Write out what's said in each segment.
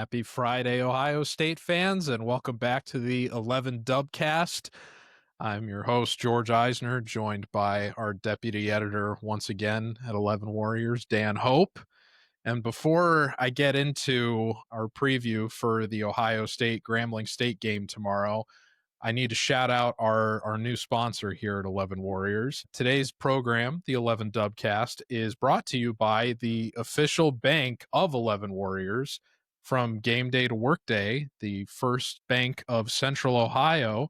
Happy Friday, Ohio State fans, and welcome back to the 11 Dubcast. I'm your host, George Eisner, joined by our deputy editor once again at 11 Warriors, Dan Hope. And before I get into our preview for the Ohio State Grambling State game tomorrow, I need to shout out our new sponsor here at 11 Warriors. Today's program, the 11 Dubcast, is brought to you by the official bank of 11 Warriors. From game day to work day, the first bank of Central Ohio.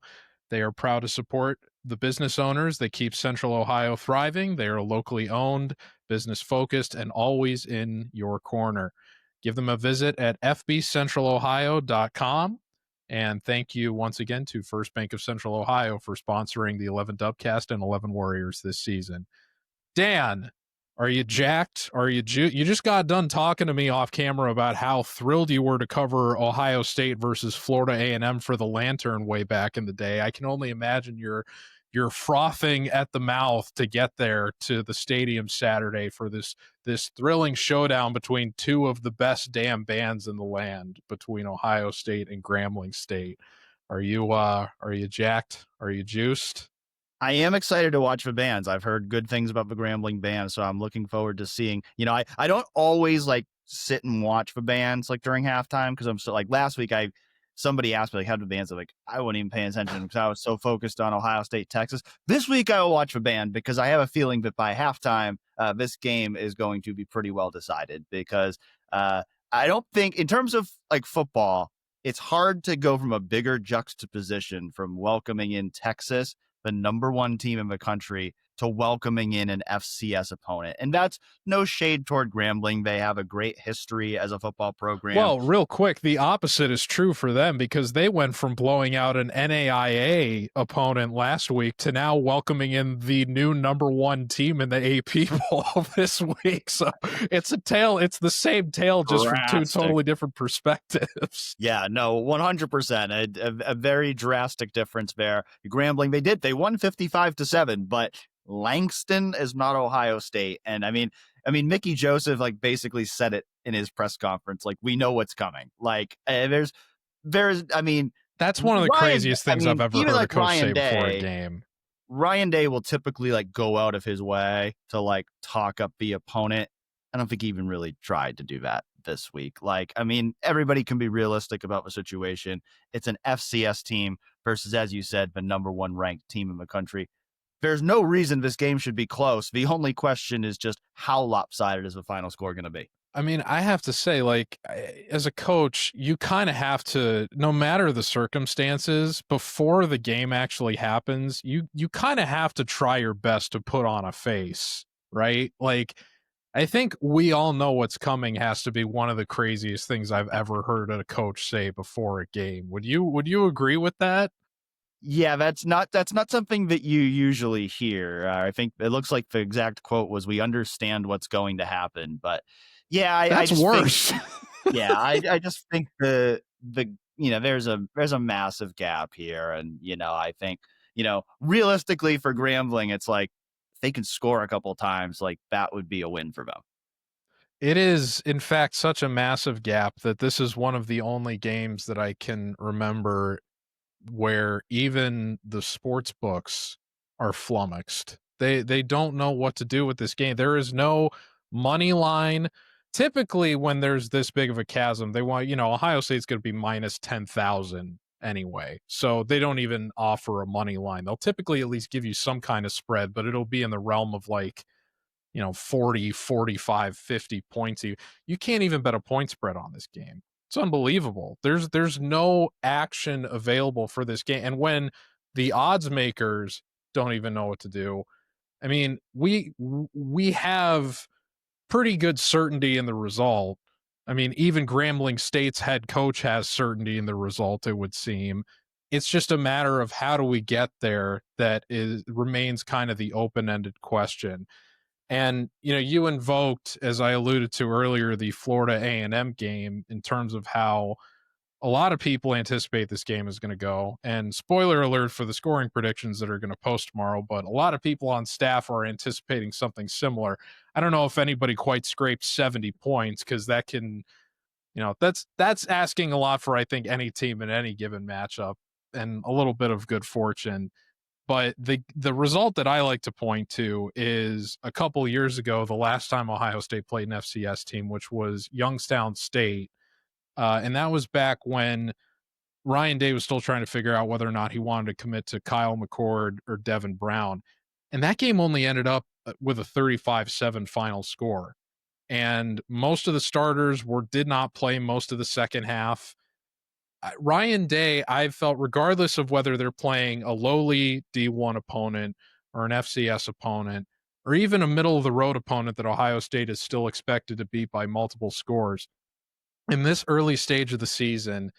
They are proud to support the business owners that keep Central Ohio thriving. They are locally owned, business focused, and always in your corner. Give them a visit at fbcentralohio.com. And thank you once again to First Bank of Central Ohio for sponsoring the 11 Dubcast and 11 Warriors this season. Dan, are you jacked? You just got done talking to me off camera about how thrilled you were to cover Ohio State versus Florida A&M for the Lantern way back in the day. I can only imagine you're frothing at the mouth to get there to the stadium Saturday for this thrilling showdown between two of the best damn bands in the land, between Ohio State and Grambling State. Are you jacked? Are you juiced? I am excited to watch the bands. I've heard good things about the Grambling band, so I'm looking forward to seeing. I don't always like sit and watch the bands like during halftime because I'm so like last week somebody asked me like how the bands are like I wasn't even paying attention because I was so focused on Ohio State, Texas. This week I will watch the band because I have a feeling that by halftime this game is going to be pretty well decided because I don't think in terms of like football, it's hard to go from a bigger juxtaposition from welcoming in Texas, the number one team in the country, to welcoming in an FCS opponent. And that's no shade toward Grambling. They have a great history as a football program. Well, real quick, the opposite is true for them because they went from blowing out an NAIA opponent last week to now welcoming in the new number one team in the AP poll this week. So it's the same tale, just from two totally different perspectives. Yeah, no, 100%. A very drastic difference there. Grambling, they won 55-7, but Langston is not Ohio State. And I mean, Mickey Joseph like basically said it in his press conference. Like, we know what's coming. Like that's one of the craziest things I've ever heard a coach say before a game. Ryan Day will typically like go out of his way to like talk up the opponent. I don't think he even really tried to do that this week. Like, I mean, everybody can be realistic about the situation. It's an FCS team versus, as you said, the number one ranked team in the country. There's no reason this game should be close. The only question is just how lopsided is the final score going to be? I mean, I have to say, like, as a coach, you kind of have to, no matter the circumstances, before the game actually happens, you kind of have to try your best to put on a face, right? Like, I think we all know what's coming has to be one of the craziest things I've ever heard a coach say before a game. Would you agree with that? Yeah, that's not something that you usually hear. I think it looks like the exact quote was, "We understand what's going to happen," but yeah, that's worse. I just think the there's a massive gap here, and I think realistically for Grambling, it's like if they can score a couple times, like that would be a win for them. It is, in fact, such a massive gap that this is one of the only games that I can remember where even the sports books are flummoxed. They don't know what to do with this game. There is no money line. Typically, when there's this big of a chasm, they want, Ohio State's going to be minus 10,000 anyway. So they don't even offer a money line. They'll typically at least give you some kind of spread, but it'll be in the realm of like, 40, 45, 50 points. You can't even bet a point spread on this game. It's unbelievable. There's no action available for this game. And when the odds makers don't even know what to do, I mean, we have pretty good certainty in the result. I mean, even Grambling State's head coach has certainty in the result, it would seem. It's just a matter of how do we get there that remains kind of the open-ended question. And, you invoked, as I alluded to earlier, the Florida A&M game in terms of how a lot of people anticipate this game is going to go. And spoiler alert for the scoring predictions that are going to post tomorrow, but a lot of people on staff are anticipating something similar. I don't know if anybody quite scraped 70 points because that can That's asking a lot for, I think, any team in any given matchup, and a little bit of good fortune. But the result that I like to point to is a couple years ago, the last time Ohio State played an FCS team, which was Youngstown State, and that was back when Ryan Day was still trying to figure out whether or not he wanted to commit to Kyle McCord or Devin Brown. And that game only ended up with a 35-7 final score. And most of the starters did not play most of the second half. Ryan Day, I've felt, regardless of whether they're playing a lowly D1 opponent or an FCS opponent, or even a middle of the road opponent that Ohio State is still expected to beat by multiple scores, in this early stage of the season,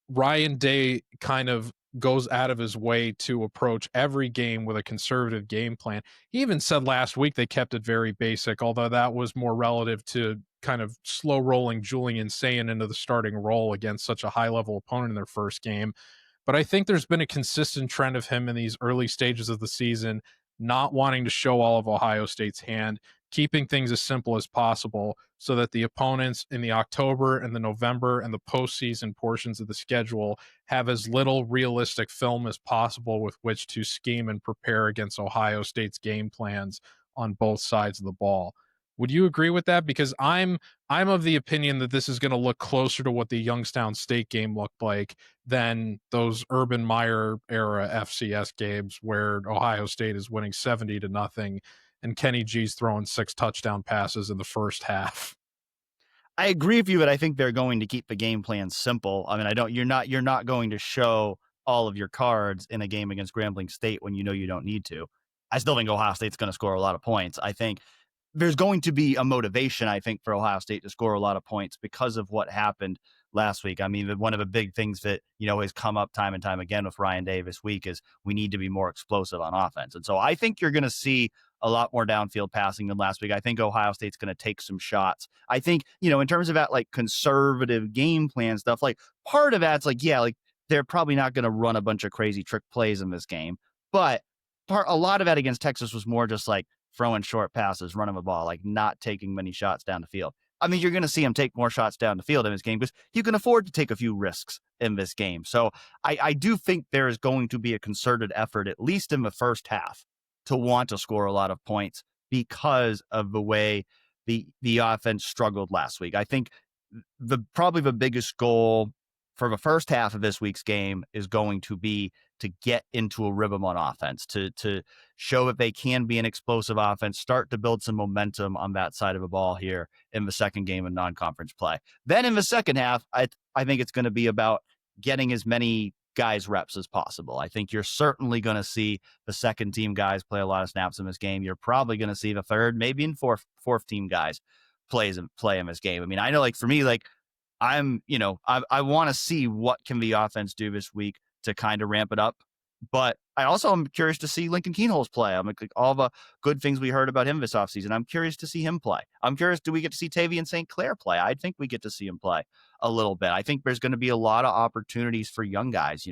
Ryan Day kind of goes out of his way to approach every game with a conservative game plan. He even said last week they kept it very basic, although that was more relative to kind of slow rolling Julian Sayin into the starting role against such a high level opponent in their first game. But I think there's been a consistent trend of him in these early stages of the season not wanting to show all of Ohio State's hand, keeping things as simple as possible so that the opponents in the October and the November and the postseason portions of the schedule have as little realistic film as possible with which to scheme and prepare against Ohio State's game plans on both sides of the ball. Would you agree with that? Because I'm of the opinion that this is going to look closer to what the Youngstown State game looked like than those Urban Meyer era FCS games where Ohio State is winning 70-0 and Kenny G's throwing 6 touchdown passes in the first half. I agree with you, but I think they're going to keep the game plan simple. I mean, you're not going to show all of your cards in a game against Grambling State when you know you don't need to. I still think Ohio State's going to score a lot of points. I think there's going to be a motivation, I think, for Ohio State to score a lot of points because of what happened last week. I mean, one of the big things that, has come up time and time again with Ryan Davis week is we need to be more explosive on offense. And so I think you're going to see a lot more downfield passing than last week. I think Ohio State's going to take some shots. I think, in terms of that, like, conservative game plan stuff, like, part of that's like, yeah, like, they're probably not going to run a bunch of crazy trick plays in this game. But a lot of that against Texas was more just like throwing short passes, running the ball, like not taking many shots down the field. I mean, you're going to see him take more shots down the field in this game because you can afford to take a few risks in this game. So I do think there is going to be a concerted effort, at least in the first half, to want to score a lot of points because of the way the offense struggled last week. I think probably the biggest goal for the first half of this week's game is going to be to get into a rhythm on offense, to show that they can be an explosive offense, start to build some momentum on that side of the ball here in the second game of non-conference play. Then in the second half, I think it's going to be about getting as many guys reps as possible. I think you're certainly going to see the second team guys play a lot of snaps in this game. You're probably going to see the third, maybe in fourth team guys play in this game. I mean, I know, like, for me, like, I want to see what can the offense do this week to kind of ramp it up. But I also am curious to see Lincoln Keenholz play. I'm like, all the good things we heard about him this offseason. I'm curious to see him play. I'm curious, do we get to see Tavian St. Clair play? I think we get to see him play a little bit. I think there's going to be a lot of opportunities for young guys,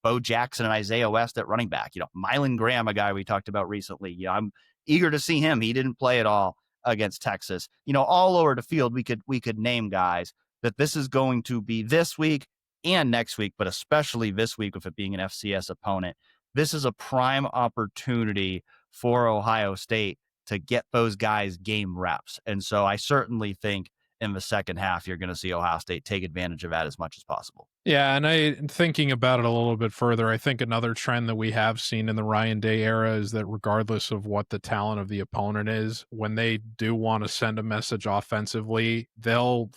Bo Jackson and Isaiah West at running back, Mylan Graham, a guy we talked about recently. I'm eager to see him. He didn't play at all against Texas. All over the field, we could name guys that this is going to be this week and next week, but especially this week with it being an FCS opponent. This is a prime opportunity for Ohio State to get those guys game reps. And so I certainly think in the second half, you're going to see Ohio State take advantage of that as much as possible. Yeah, and thinking about it a little bit further, I think another trend that we have seen in the Ryan Day era is that regardless of what the talent of the opponent is, when they do want to send a message offensively, they'll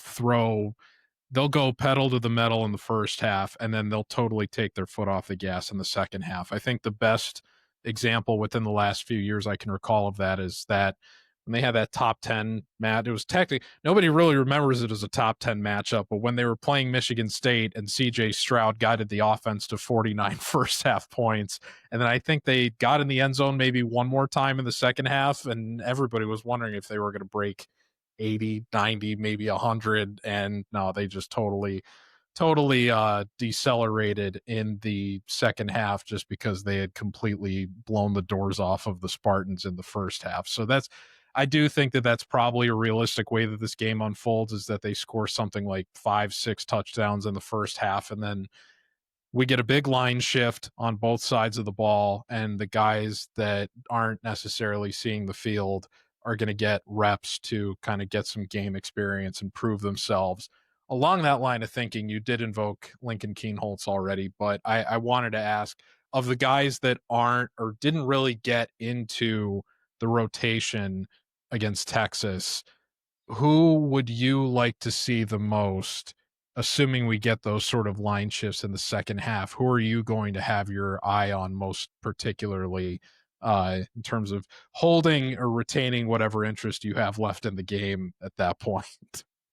go pedal to the metal in the first half, and then they'll totally take their foot off the gas in the second half. I think the best example within the last few years I can recall of that is that when they had that top 10 match, it was technically, nobody really remembers it as a top 10 matchup, but when they were playing Michigan State and CJ Stroud guided the offense to 49 first half points, and then I think they got in the end zone maybe one more time in the second half, and everybody was wondering if they were going to break 80, 90, maybe 100, and no, they just totally decelerated in the second half just because they had completely blown the doors off of the Spartans in the first half. So I do think that that's probably a realistic way that this game unfolds, is that they score something like 5, 6 touchdowns in the first half, and then we get a big line shift on both sides of the ball, and the guys that aren't necessarily seeing the field are going to get reps to kind of get some game experience and prove themselves. Along that line of thinking, you did invoke Lincoln Keenholz already, but I wanted to ask, of the guys that aren't or didn't really get into the rotation against Texas, who would you like to see the most, assuming we get those sort of line shifts in the second half? Who are you going to have your eye on most particularly, in terms of holding or retaining whatever interest you have left in the game at that point?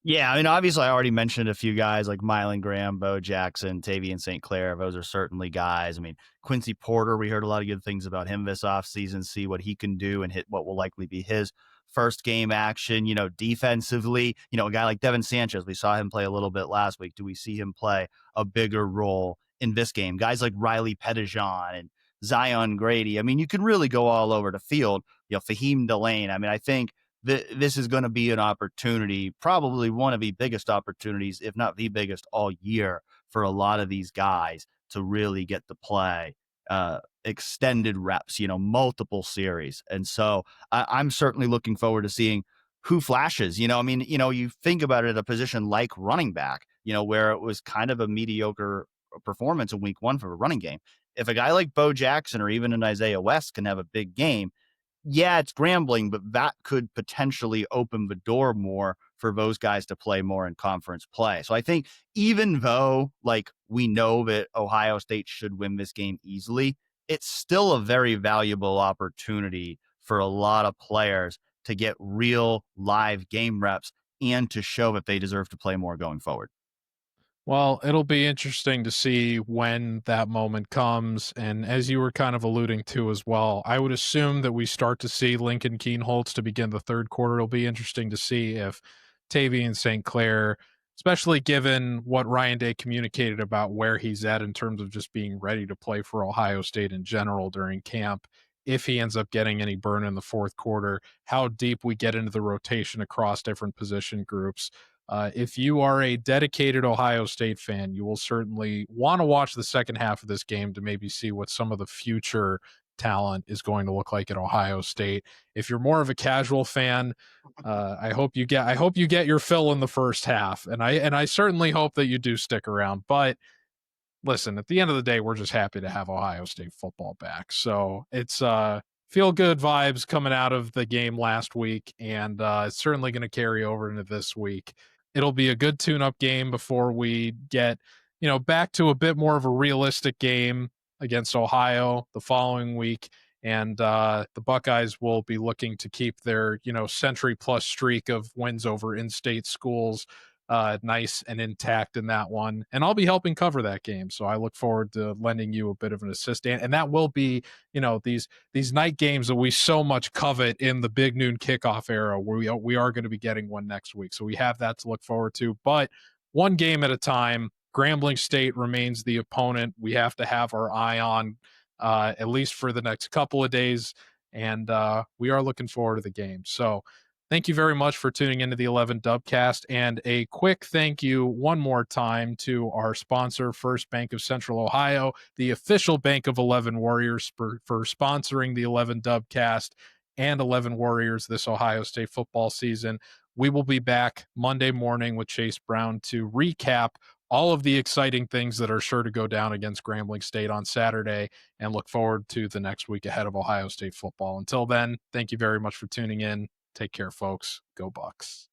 Yeah, I mean, obviously, I already mentioned a few guys like Mylan Graham, Bo Jackson, Tavian St. Clair. Those are certainly guys. I mean, Quincy Porter, we heard a lot of good things about him this offseason, see what he can do and hit what will likely be his first game action. Defensively, a guy like Devin Sanchez, we saw him play a little bit last week. Do we see him play a bigger role in this game? Guys like Riley Pettijohn and Zion Grady. I mean, you can really go all over the field. Fahim Delane. I mean, I think this is going to be an opportunity, probably one of the biggest opportunities, if not the biggest all year, for a lot of these guys to really get to play extended reps, multiple series. And so I'm certainly looking forward to seeing who flashes. I mean, you think about it at a position like running back, where it was kind of a mediocre performance in week 1 for a running game. If a guy like Bo Jackson or even an Isaiah West can have a big game, yeah, it's Grambling, but that could potentially open the door more for those guys to play more in conference play. So I think even though we know that Ohio State should win this game easily, it's still a very valuable opportunity for a lot of players to get real live game reps and to show that they deserve to play more going forward. Well, it'll be interesting to see when that moment comes. And as you were kind of alluding to as well, I would assume that we start to see Lincoln Keenholz to begin the third quarter. It'll be interesting to see if Tavian St. Clair, especially given what Ryan Day communicated about where he's at in terms of just being ready to play for Ohio State in general during camp, if he ends up getting any burn in the fourth quarter, how deep we get into the rotation across different position groups. If you are a dedicated Ohio State fan, you will certainly want to watch the second half of this game to maybe see what some of the future talent is going to look like at Ohio State. If you're more of a casual fan, I hope you get your fill in the first half, and I certainly hope that you do stick around. But listen, at the end of the day, we're just happy to have Ohio State football back. So it's feel good vibes coming out of the game last week, and it's certainly going to carry over into this week. It'll be a good tune-up game before we get, back to a bit more of a realistic game against Ohio the following week. And the Buckeyes will be looking to keep their, century plus streak of wins over in-state schools nice and intact in that one. And I'll be helping cover that game. So I look forward to lending you a bit of an assist. And that will be, these night games that we so much covet in the big noon kickoff era, where we are going to be getting one next week. So we have that to look forward to. But one game at a time. Grambling State remains the opponent we have to have our eye on, at least for the next couple of days. And we are looking forward to the game. So thank you very much for tuning into the 11 Dubcast, and a quick thank you one more time to our sponsor, First Bank of Central Ohio, the official bank of 11 Warriors, for sponsoring the 11 Dubcast and 11 Warriors this Ohio State football season. We will be back Monday morning with Chase Brown to recap all of the exciting things that are sure to go down against Grambling State on Saturday, and look forward to the next week ahead of Ohio State football. Until then, thank you very much for tuning in. Take care, folks. Go Bucks.